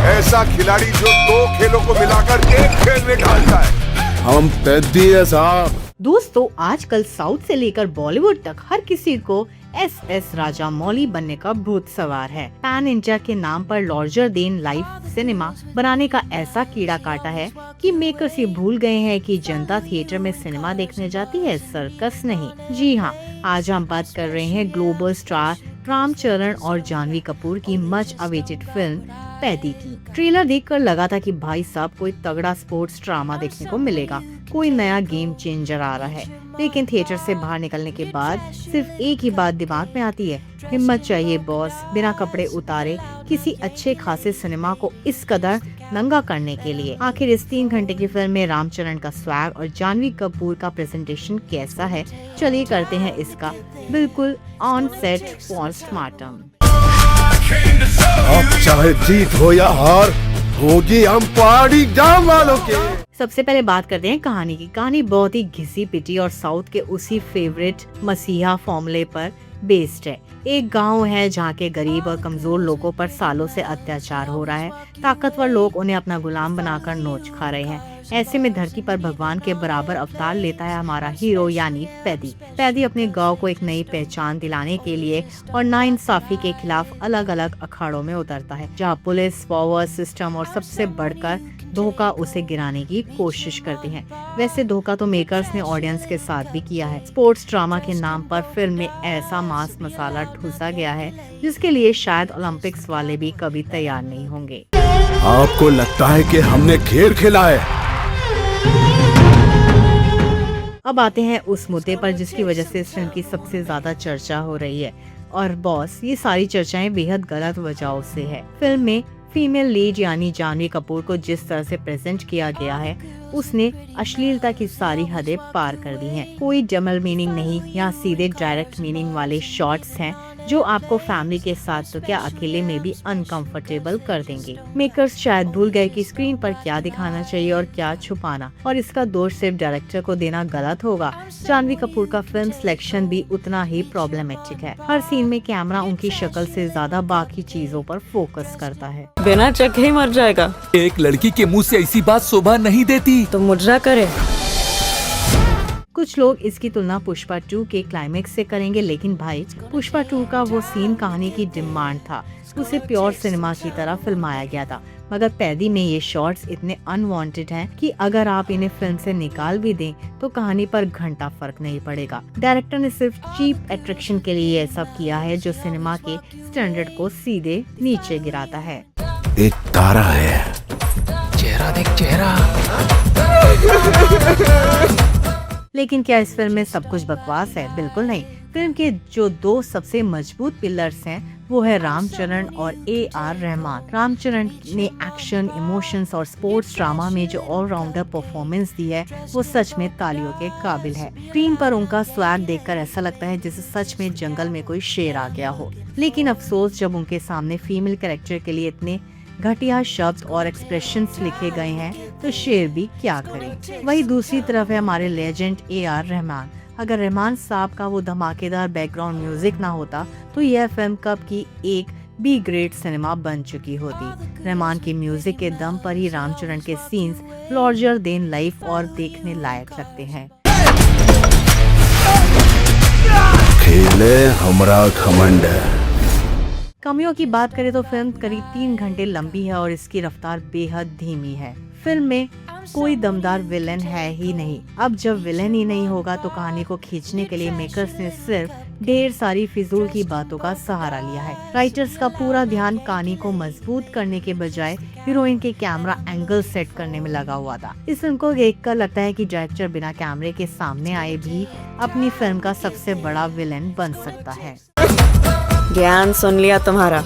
ऐसा खिलाड़ी जो दो खेलों को मिलाकर एक खेल में ढालता है। हम पेद्दी है साहब। दोस्तों, आजकल साउथ से लेकर बॉलीवुड तक हर किसी को एस राजामौली बनने का भूत सवार है। पैन इंडिया के नाम पर लार्जर देन लाइफ सिनेमा बनाने का ऐसा कीड़ा काटा है कि मेकर्स ये भूल गए हैं कि जनता थिएटर में सिनेमा देखने जाती है, सर्कस नहीं। जी हाँ, आज हम बात कर रहे हैं ग्लोबल स्टार रामचरण और जानवी कपूर की मच अवेटेड फिल्म पैदी की। ट्रेलर देखकर लगा था कि भाई साहब कोई तगड़ा स्पोर्ट्स ड्रामा देखने को मिलेगा, कोई नया गेम चेंजर आ रहा है। लेकिन थिएटर से बाहर निकलने के बाद सिर्फ एक ही बात दिमाग में आती है, हिम्मत चाहिए बॉस, बिना कपड़े उतारे किसी अच्छे खासे सिनेमा को इस कदर नंगा करने के लिए। आखिर इस 3 घंटे की फिल्म में रामचरण का स्वैग और जानवी कपूर का प्रेजेंटेशन कैसा है, चलिए करते हैं इसका बिल्कुल ऑन सेट पोस्टमार्टम। अब चाहे जीत हो या हार, होगी हम पहाड़ी गांव वालों के। सबसे पहले बात करते हैं कहानी की। कहानी बहुत ही घिसी पिटी और साउथ के उसी फेवरेट मसीहा फॉर्मूले पर बेस्ड है। एक गांव है जहाँ के गरीब और कमजोर लोगों पर सालों से अत्याचार हो रहा है। ताकतवर लोग उन्हें अपना गुलाम बनाकर नोच खा रहे हैं। ऐसे में धरती पर भगवान के बराबर अवतार लेता है हमारा हीरो यानी पैदी। पैदी अपने गांव को एक नई पहचान दिलाने के लिए और नाइंसाफी के खिलाफ अलग अलग अखाड़ों में उतरता है, जहां पुलिस, पावर सिस्टम और सबसे बढ़कर धोखा उसे गिराने की कोशिश करते हैं। वैसे धोखा तो मेकर्स ने ऑडियंस के साथ भी किया है। स्पोर्ट्स ड्रामा के नाम पर फिल्म में ऐसा मांस मसाला ठूसा गया है जिसके लिए शायद ओलंपिक्स वाले भी कभी तैयार नहीं होंगे। आपको लगता है कि हमने खेल खेला है? अब आते हैं उस मुद्दे पर जिसकी वजह से इस फिल्म की सबसे ज्यादा चर्चा हो रही है। और बॉस, ये सारी चर्चाएं बेहद गलत वजहों से है। फिल्म में फीमेल लीड यानी जानवी कपूर को जिस तरह से प्रेजेंट किया गया है, उसने अश्लीलता की सारी हदें पार कर दी हैं। कोई डबल मीनिंग नहीं, यहाँ सीधे डायरेक्ट मीनिंग वाले शॉट्स हैं जो आपको फैमिली के साथ तो क्या अकेले में भी अनकंफर्टेबल कर देंगे। मेकर्स शायद भूल गए कि स्क्रीन पर क्या दिखाना चाहिए और क्या छुपाना, और इसका दोष सिर्फ डायरेक्टर को देना गलत होगा। जानवी कपूर का फिल्म सिलेक्शन भी उतना ही प्रॉब्लमेटिक है। हर सीन में कैमरा उनकी शक्ल से ज्यादा बाकी चीजों पर फोकस करता है। बिना चखे ही मर जाएगा। एक लड़की के मुंह से ऐसी बात शोभा नहीं देती। तो मुजरा करे। कुछ लोग इसकी तुलना पुष्पा 2 के क्लाइमेक्स से करेंगे, लेकिन भाई, पुष्पा 2 का वो सीन कहानी की डिमांड था, उसे प्योर सिनेमा की तरह फिल्माया गया था। मगर पैदी में ये शॉट्स इतने अनवांटेड हैं कि अगर आप इन्हें फिल्म से निकाल भी दें तो कहानी पर घंटा फर्क नहीं पड़ेगा। डायरेक्टर ने सिर्फ चीप अट्रैक्शन के लिए ये सब किया है, जो सिनेमा के स्टैंडर्ड को सीधे नीचे गिराता है। एक तारा है, चेहरा देख चेहरा। लेकिन क्या इस फिल्म में सब कुछ बकवास है? बिल्कुल नहीं। फिल्म के जो 2 सबसे मजबूत पिलर्स हैं वो है रामचरण और AR रहमान। रामचरण ने एक्शन, इमोशंस और स्पोर्ट्स ड्रामा में जो ऑलराउंडर परफॉर्मेंस दी है वो सच में तालियों के काबिल है। स्क्रीन पर उनका स्वैग देखकर ऐसा लगता है जैसे सच में जंगल में कोई शेर आ गया हो। लेकिन अफसोस, जब उनके सामने फीमेल कैरेक्टर के लिए इतने घटिया शब्द और एक्सप्रेशंस लिखे गए हैं तो शेर भी क्या करे। वही दूसरी तरफ है हमारे लेजेंड AR रहमान। अगर रहमान साहब का वो धमाकेदार बैकग्राउंड म्यूजिक ना होता तो यह फिल्म कब की एक बी ग्रेड सिनेमा बन चुकी होती। रहमान की म्यूजिक के दम पर ही रामचरण के सीन्स लार्जर देन लाइफ और देखने लायक लगते हैं। खेले हमरा घमंड है। कमियों की बात करें तो फिल्म करीब 3 घंटे लंबी है और इसकी रफ्तार बेहद धीमी है। फिल्म में कोई दमदार विलेन है ही नहीं। अब जब विलेन ही नहीं होगा तो कहानी को खींचने के लिए मेकर्स ने सिर्फ ढेर सारी फिजूल की बातों का सहारा लिया है। राइटर्स का पूरा ध्यान कहानी को मजबूत करने के बजाय हीरोइन के कैमरा एंगल सेट करने में लगा हुआ था। इस फिल्म को देखकर लगता है कि डायरेक्टर बिना कैमरे के सामने आए भी अपनी फिल्म का सबसे बड़ा विलेन बन सकता है। ज्ञान सुन लिया तुम्हारा,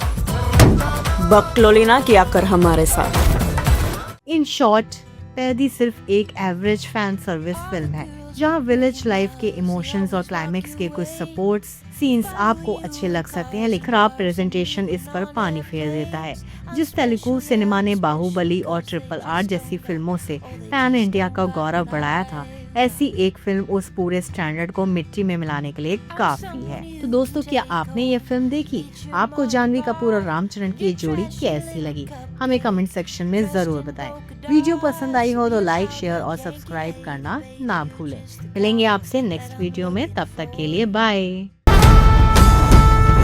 बकलोली ना किया कर हमारे साथ। इन शॉर्ट, पैदी सिर्फ एक एवरेज फैन सर्विस फिल्म है, जहां विलेज लाइफ के इमोशंस और क्लाइमेक्स के कुछ सपोर्ट्स सीन्स आपको अच्छे लग सकते हैं, लेकिन खराब प्रेजेंटेशन इस पर पानी फेर देता है। जिस तेलुगु सिनेमा ने बाहुबली और RRR जैसी फिल्मों से पैन इंडिया का गौरव बढ़ाया था, ऐसी एक फिल्म उस पूरे स्टैंडर्ड को मिट्टी में मिलाने के लिए काफी है। तो दोस्तों, क्या आपने ये फिल्म देखी? आपको जानवी कपूर और रामचरण की ये जोड़ी कैसी लगी? हमें कमेंट सेक्शन में जरूर बताएं। वीडियो पसंद आई हो तो लाइक, शेयर और सब्सक्राइब करना ना भूलें। मिलेंगे आपसे नेक्स्ट वीडियो में, तब तक के लिए बाय।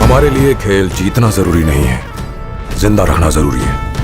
हमारे लिए खेल जीतना जरूरी नहीं है, जिंदा रहना जरूरी है।